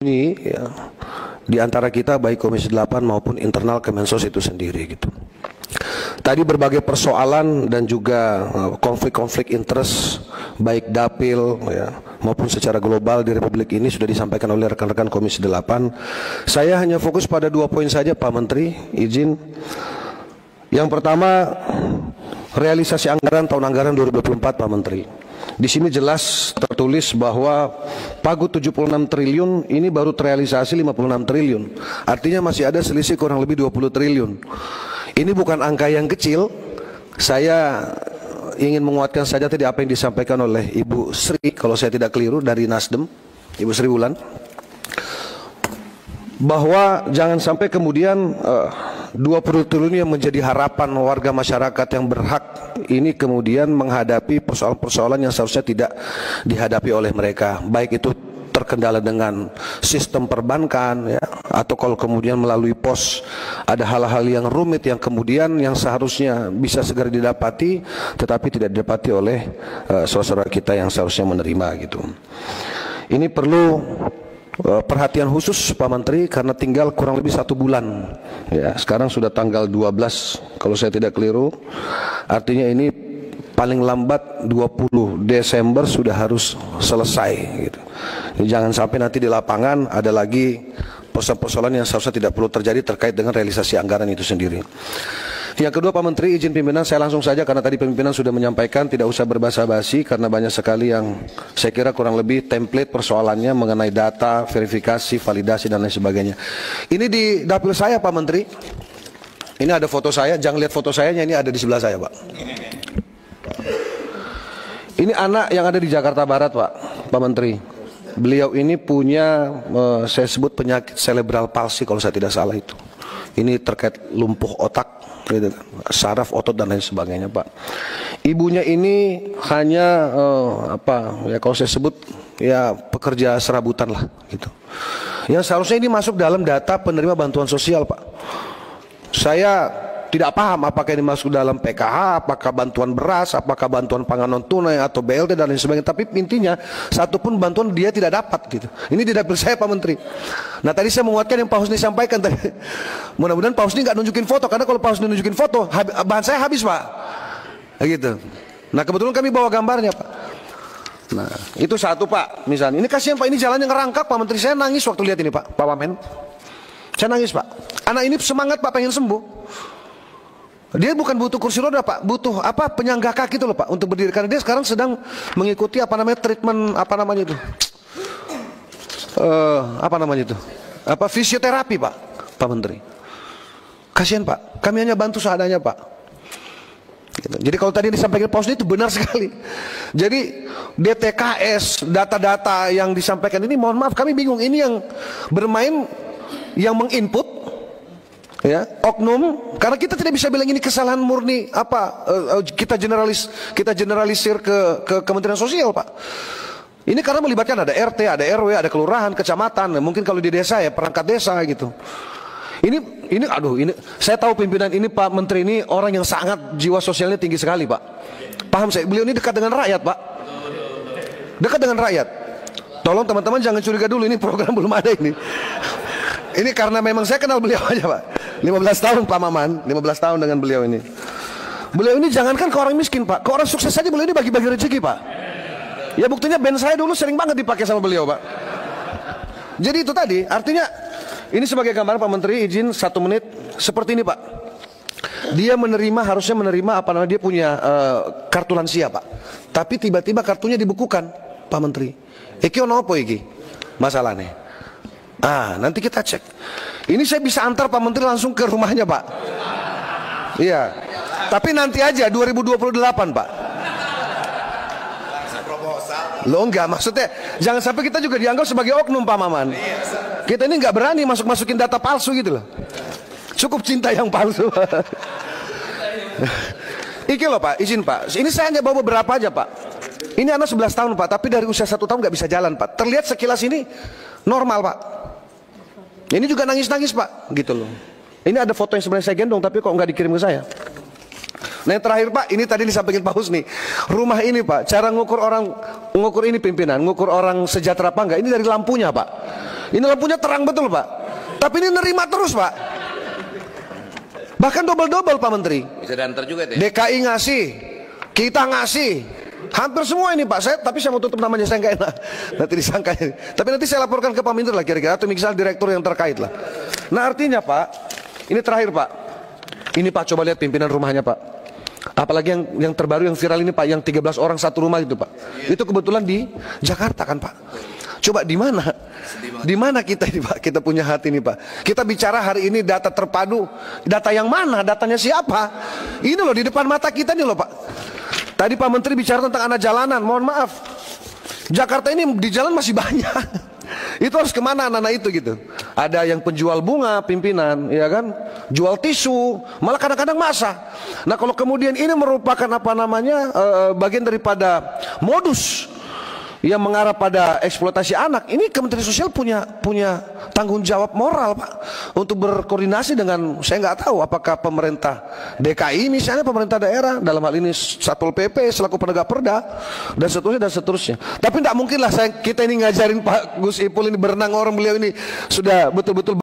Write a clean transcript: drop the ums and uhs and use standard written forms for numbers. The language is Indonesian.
ini ya, di antara kita baik Komisi 8 maupun internal Kemensos itu sendiri gitu. Tadi berbagai persoalan dan juga konflik-konflik interest baik dapil ya, maupun secara global di Republik ini sudah disampaikan oleh rekan-rekan Komisi 8. Saya hanya fokus pada 2 poin saja Pak Menteri, izin. Yang pertama, realisasi anggaran tahun anggaran 2024 Pak Menteri. Di sini jelas tertulis bahwa pagu 76 triliun ini baru terrealisasi 56 triliun. Artinya masih ada selisih kurang lebih 20 triliun. Ini bukan angka yang kecil. Saya ingin menguatkan saja tadi apa yang disampaikan oleh Ibu Sri, kalau saya tidak keliru, dari Nasdem, Ibu Sri Wulan, bahwa jangan sampai kemudian 20 triliun yang menjadi harapan warga masyarakat yang berhak ini kemudian menghadapi persoalan-persoalan yang seharusnya tidak dihadapi oleh mereka, baik itu terkendala dengan sistem perbankan ya, atau kalau kemudian melalui pos ada hal-hal yang rumit yang kemudian yang seharusnya bisa segera didapati tetapi tidak didapati oleh saudara-saudara kita yang seharusnya menerima gitu. Ini perlu perhatian khusus Pak Menteri karena tinggal kurang lebih 1 bulan ya, sekarang sudah tanggal 12 kalau saya tidak keliru, artinya ini paling lambat 20 Desember sudah harus selesai gitu. Jadi jangan sampai nanti di lapangan ada lagi persoalan-persoalan yang seharusnya tidak perlu terjadi terkait dengan realisasi anggaran itu sendiri. Yang kedua Pak Menteri, izin pimpinan saya langsung saja karena tadi pimpinan sudah menyampaikan, tidak usah berbasa-basi karena banyak sekali yang saya kira kurang lebih template persoalannya mengenai data, verifikasi, validasi dan lain sebagainya. Ini di dapil saya Pak Menteri. Ini ada foto saya, jangan lihat foto saya, ini ada di sebelah saya Pak. Ini anak yang ada di Jakarta Barat Pak Menteri. Beliau ini punya saya sebut penyakit cerebral palsy kalau saya tidak salah itu. Ini terkait lumpuh otak, gitu, saraf, otot dan lain sebagainya Pak. Ibunya ini hanya ya kalau saya sebut ya pekerja serabutan lah gitu. Yang seharusnya ini masuk dalam data penerima bantuan sosial Pak. Saya tidak paham apakah ini masuk dalam PKH, apakah bantuan beras, apakah bantuan pangan non tunai atau BLT dan lain sebagainya. Tapi intinya satupun bantuan dia tidak dapat gitu. Ini di dapil saya Pak Menteri. Nah tadi saya menguatkan yang Pak Husni sampaikan tadi. Mudah-mudahan Pak Husni nggak nunjukin foto karena kalau Pak Husni nunjukin foto bahan saya habis Pak. Gitu. Nah kebetulan kami bawa gambarnya Pak. Nah itu satu Pak. Misalnya ini kasihan Pak, ini jalannya ngerangkak Pak Menteri, saya nangis waktu lihat ini Pak Wamen. Saya nangis Pak. Anak ini semangat Pak pengen sembuh. Dia bukan butuh kursi roda Pak, butuh penyangga kaki itu loh Pak untuk berdiri karena dia sekarang sedang mengikuti treatment fisioterapi Pak Menteri. Kasihan Pak, kami hanya bantu seadanya Pak. Gitu. Jadi kalau tadi disampaikan Pak Husni itu benar sekali. Jadi DTKS, data-data yang disampaikan ini mohon maaf kami bingung, ini yang bermain, yang menginput ya oknum, karena kita tidak bisa bilang ini kesalahan murni kita generalisir ke Kementerian Sosial Pak. Ini karena melibatkan ada RT, ada RW, ada kelurahan, kecamatan, mungkin kalau di desa ya perangkat desa gitu. Ini saya tahu pimpinan ini Pak Menteri ini orang yang sangat jiwa sosialnya tinggi sekali Pak. Paham saya, beliau ini dekat dengan rakyat Pak. Dekat dengan rakyat. Tolong teman-teman jangan curiga dulu, ini program belum ada ini. Ini karena memang saya kenal beliau aja Pak. 15 tahun Pak Maman, 15 tahun dengan beliau ini. Beliau ini jangankan ke orang miskin Pak, ke orang sukses saja beliau ini bagi-bagi rezeki Pak. Ya buktinya band saya dulu sering banget dipakai sama beliau Pak. Jadi itu tadi, artinya ini sebagai gambaran Pak Menteri, izin 1 menit seperti ini Pak. Dia harusnya menerima dia punya kartu lansia Pak. Tapi tiba-tiba kartunya dibekukan Pak Menteri. Iki ono apa iki? Masalahnya. Nanti kita cek. Ini saya bisa antar Pak Menteri langsung ke rumahnya Pak. Iya. Tapi nanti aja 2028 Pak. Loh enggak, maksudnya jangan sampai kita juga dianggap sebagai oknum Pak Maman. Kita ini nggak berani masukin data palsu gitu loh. Cukup cinta yang palsu. Iki loh Pak, izin Pak. Ini saya hanya bawa beberapa aja Pak. Ini anak 11 tahun Pak, tapi dari usia 1 tahun nggak bisa jalan Pak. Terlihat sekilas ini normal Pak. Ini juga nangis-nangis Pak, gitu loh. Ini ada foto yang sebenarnya saya gendong, tapi kok nggak dikirim ke saya. Nah yang terakhir Pak, ini tadi disampaikan Pak Husni. Rumah ini Pak, cara ngukur ini pimpinan, ngukur orang sejahtera apa enggak, ini dari lampunya Pak. Ini lampunya terang betul Pak. Tapi ini nerima terus Pak. Bahkan double-double Pak Menteri. Bisa diantar juga itu. DKI ngasih, kita ngasih, hampir semua ini Pak. Tapi saya mau tutup namanya, saya nggak enak nanti disangka. Tapi nanti saya laporkan ke Pak Menteri lah kira-kira, atau misalnya direktur yang terkait lah. Nah artinya Pak, ini terakhir Pak. Ini Pak, coba lihat pimpinan rumahnya Pak. Apalagi yang terbaru yang viral ini Pak, yang 13 orang satu rumah itu Pak. Itu kebetulan di Jakarta kan Pak. Coba di mana? Di mana kita ini Pak? Kita punya hati ini Pak. Kita bicara hari ini data terpadu. Data yang mana? Datanya siapa? Ini loh di depan mata kita nih loh Pak. Tadi Pak Menteri bicara tentang anak jalanan. Mohon maaf, Jakarta ini di jalan masih banyak. Itu harus kemana anak-anak itu gitu? Ada yang penjual bunga pimpinan, ya kan? Jual tisu, malah kadang-kadang masak. Nah kalau kemudian ini merupakan apa namanya bagian daripada modus yang mengarah pada eksploitasi anak, ini Kementerian Sosial punya tanggung jawab moral Pak untuk berkoordinasi dengan, saya nggak tahu apakah pemerintah DKI misalnya, pemerintah daerah, dalam hal ini Satpol PP selaku penegak perda dan seterusnya. Tapi tidak mungkin lah kita ini ngajarin Pak Gus Ipul ini berenang, orang beliau ini sudah betul-betul